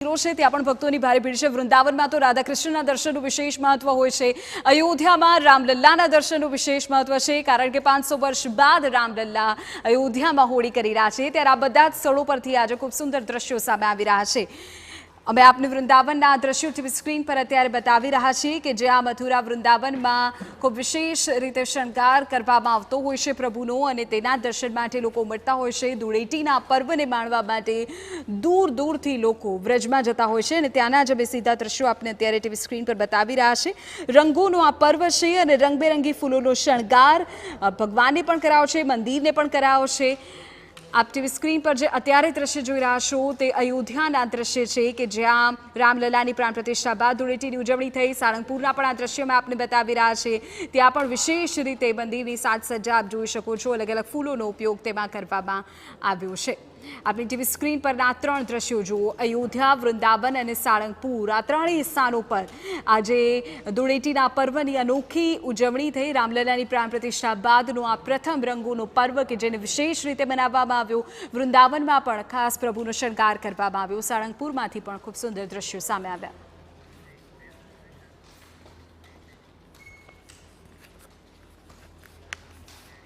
મંદિરો છે ત્યાં પણ ભક્તોની ભારે ભીડ છે। વૃંદાવનમાં તો રાધા કૃષ્ણના દર્શનનું વિશેષ મહત્વ હોય છે। અયોધ્યામાં રામલલ્લાના દર્શનનું વિશેષ મહત્વ છે, કારણ કે 500 વર્ષ બાદ રામલલ્લા અયોધ્યામાં હોળી કરી રહ્યા છે। ત્યારે આ બધા જ સ્થળો પરથી આજે ખૂબ સુંદર દ્રશ્યો સામે આવી રહ્યા છે। અમે આપને વૃંદાવનના દ્રશ્યો ટીવી સ્ક્રીન પર અત્યારે બતાવી રહ્યા છીએ કે જ્યાં મથુરા વૃંદાવનમાં ખૂબ વિશેષ રીતે શણગાર કરવામાં આવતો હોય છે પ્રભુનો, અને તેના દર્શન માટે લોકો ઉમટતા હોય છે। ધૂળેટીના પર્વને માણવા માટે દૂર દૂરથી લોકો વ્રજમાં જતા હોય છે, અને ત્યાંના જ અમે સીધા દ્રશ્યો આપને અત્યારે ટીવી સ્ક્રીન પર બતાવી રહ્યા છે। રંગોનો આ પર્વ છે અને રંગબેરંગી ફૂલોનો શણગાર ભગવાનને પણ કરાયો છે, મંદિરને પણ કરાયો છે। આપ ટીવી સ્ક્રીન પર જે અત્યારે દ્રશ્ય જોઈ રહ્યા છો તે અયોધ્યાના દ્રશ્ય છે કે જ્યાં રામલલ્લાની પ્રાણ પ્રતિષ્ઠા બાદ ધૂળેટીની ઉજવણી થઈ। સાળંગપુરના પણ આ દ્રશ્ય અમે આપને બતાવી રહ્યા છે। ત્યાં પણ વિશેષ રીતે મંદિરની સાજસજ્જા આપ જોઈ શકો છો। અલગ અલગ ફૂલોનો ઉપયોગ તેમાં કરવામાં આવ્યો છે। આપણી ટીવી સ્ક્રીન પરના 3 દ્રશ્યો જુઓ। અયોધ્યા, વૃંદાવન અને સાળંગપુર, આ ત્રણેય સ્થાનો પર આજે ધૂળેટીના પર્વની અનોખી ઉજવણી થઈ। રામલલ્લાની પ્રાણ પ્રતિષ્ઠા બાદનો આ પ્રથમ રંગોનો પર્વ કે જેને વિશેષ રીતે મનાવવામાં આવ્યો। વૃંદાવનમાં પણ ખાસ પ્રભુનો શણગાર કરવામાં આવ્યો। સાળંગપુરમાંથી પણ ખૂબ સુંદર દ્રશ્યો સામે આવ્યા।